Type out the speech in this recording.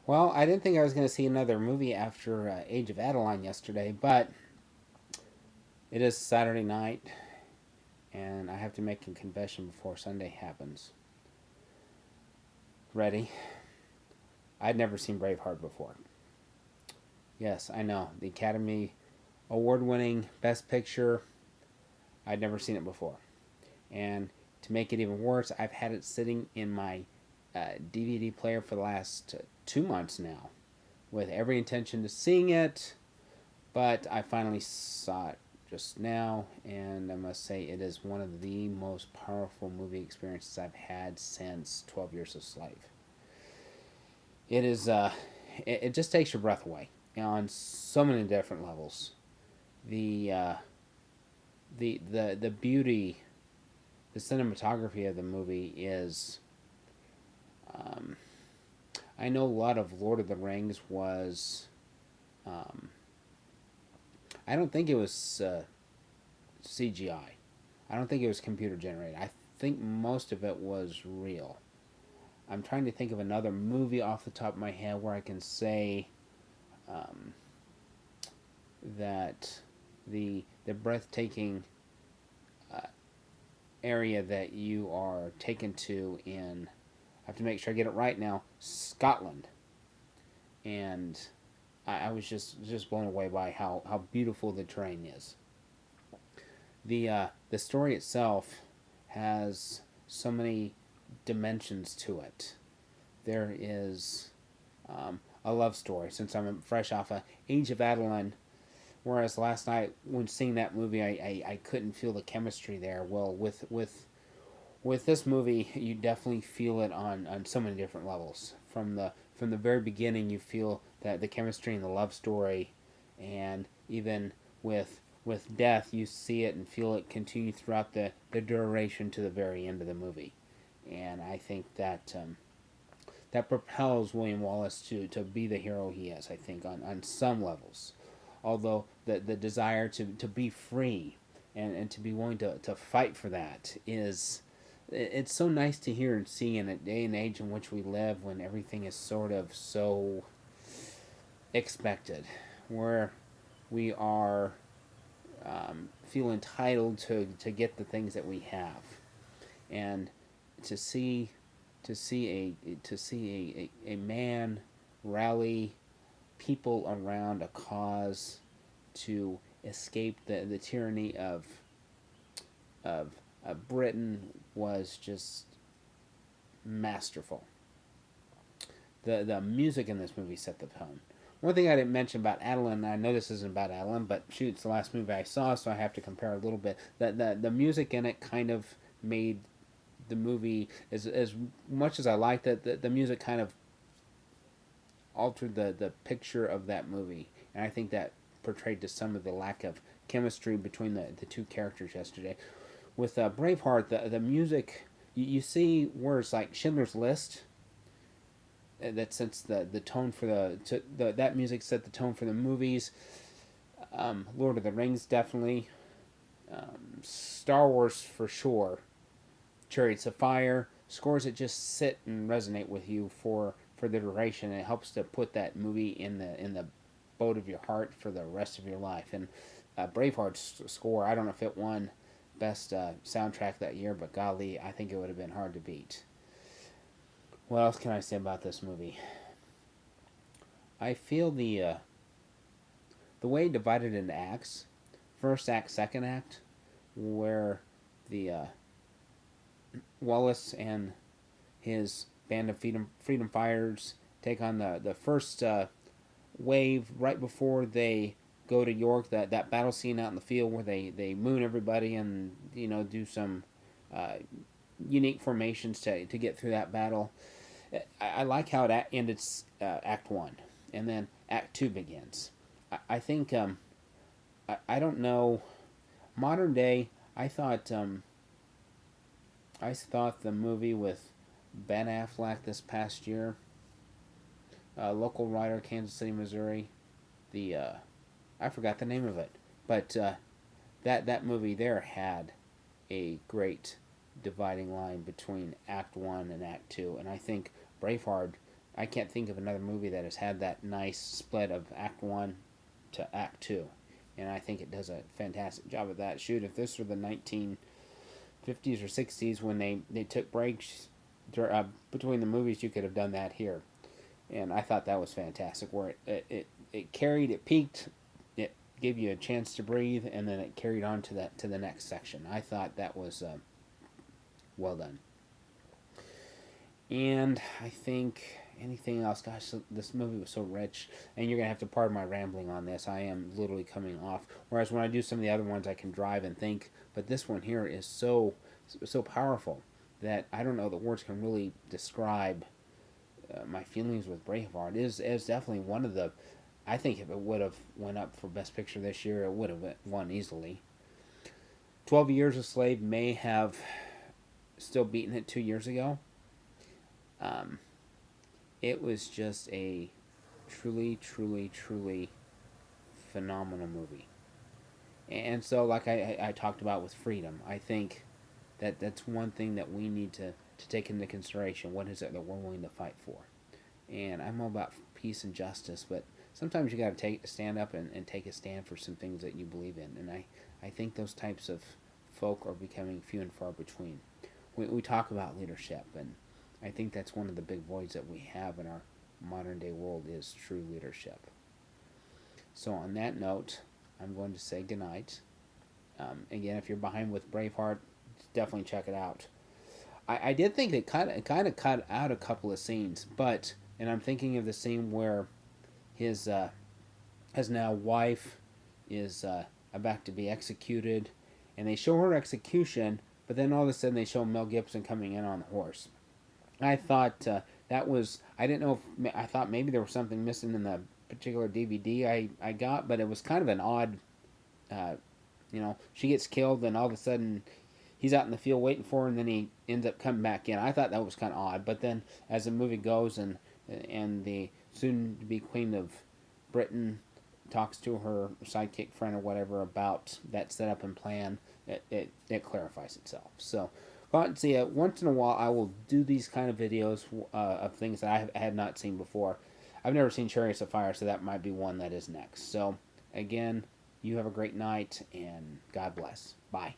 Well, I didn't think I was going to see another movie after Age of Adeline yesterday, but it is Saturday night, and I have to make a confession before Sunday happens. Ready? I'd never seen Braveheart before. Yes, I know. The Academy Award winning Best Picture. I'd never seen it before. And to make it even worse, I've had it sitting in my DVD player for the last 2 months now, with every intention to seeing it. But I finally saw it just now, and I must say it is one of the most powerful movie experiences I've had since 12 Years a Slave. It is, it just takes your breath away on so many different levels. The, uh, the beauty, the cinematography of the movie is. Um, I know a lot of Lord of the Rings was. Um, I don't think it was CGI. I don't think it was computer generated. I think most of it was real. I'm trying to think of another movie off the top of my head where I can say um, that the breathtaking uh, area that you are taken to in. I have to make sure I get it right now. Scotland, and I was just blown away by how beautiful the terrain is. The story itself has so many dimensions to it. There is a love story, since I'm fresh off of Age of Adeline. Whereas last night, when seeing that movie, I couldn't feel the chemistry there. Well, with this movie, you definitely feel it on so many different levels. From the very beginning, you feel that the chemistry and the love story, and even with death, you see it and feel it continue throughout the duration to the very end of the movie. And I think that that propels William Wallace to be the hero he is, I think, on some levels. Although the desire to be free and to be willing to fight for that is, it's so nice to hear and see in a day and age in which we live, when everything is sort of so expected, where we are feel entitled to get the things that we have. And to see to see a man rally people around a cause to escape the tyranny of Britain was just masterful. The music in this movie set the tone. One thing I didn't mention about Adeline, I know this isn't about Adeline, but shoot, it's the last movie I saw, so I have to compare a little bit. The music in it kind of made the movie, as much as I liked it, the music kind of altered the picture of that movie, and I think that portrayed to some of the lack of chemistry between the two characters yesterday. With Braveheart, the music, you see words like Schindler's List, that sets the tone for that music set the tone for the movies. Lord of the Rings, definitely. Star Wars, for sure. Chariots of Fire, scores that just sit and resonate with you for the duration. And it helps to put that movie in the boat of your heart for the rest of your life. And Braveheart's score, I don't know if it won best soundtrack that year, but golly, I think it would have been hard to beat. What else can I say about this movie? I feel the way divided into acts, first act, second act, where the Wallace and his band of freedom fighters take on the first wave right before they go to York. That battle scene out in the field where they moon everybody and do some uh, unique formations to get through that battle. I like how it ended Act One, and then Act Two begins. I think I don't know, modern day. I thought the movie with Ben Affleck this past year, local writer, Kansas City, Missouri. The I forgot the name of it, but that movie there had a great dividing line between Act One and Act Two, and I think Braveheart I can't think of another movie that has had that nice split of Act One to Act Two, and I think it does a fantastic job of that. Shoot, if this were the 1950s or 60s when they took breaks between the movies, you could have done that here, and I thought that was fantastic. Where it carried, it peaked, it gave you a chance to breathe, and then it carried on to the next section. I thought that was well done. And I think anything else, gosh, this movie was so rich. And you're going to have to pardon my rambling on this. I am literally coming off. Whereas when I do some of the other ones, I can drive and think. But this one here is so powerful that I don't know that words can really describe my feelings with Braveheart. It is definitely one of the. I think if it would have went up for Best Picture this year, it would have won easily. 12 Years a Slave may have still beaten it 2 years ago. Um, it was just a truly, truly, truly phenomenal movie. And so, like I talked about with freedom, I think that's one thing that we need to take into consideration. What is it that we're willing to fight for? And I'm all about peace and justice, but sometimes you got to stand up and take a stand for some things that you believe in. And I think those types of folk are becoming few and far between. We talk about leadership, and I think that's one of the big voids that we have in our modern day world is true leadership. So on that note, I'm going to say goodnight. Again, if you're behind with Braveheart, definitely check it out. I did think it kind of cut out a couple of scenes, but and I'm thinking of the scene where his his now wife is about to be executed, and they show her execution, but then all of a sudden they show Mel Gibson coming in on the horse. I thought that was I didn't know if I thought maybe there was something missing in the particular DVD I got, but it was kind of an odd. Uh, she gets killed, and all of a sudden he's out in the field waiting for her, and then he ends up coming back in. I thought that was kind of odd, but then as the movie goes, and the soon to be Queen of Britain talks to her sidekick friend or whatever about that setup and plan, it clarifies itself. So go out and see it. Once in a while, I will do these kind of videos of things that I had not seen before. I've never seen Chariots of Fire, so that might be one that is next. So again, you have a great night, and God bless. Bye.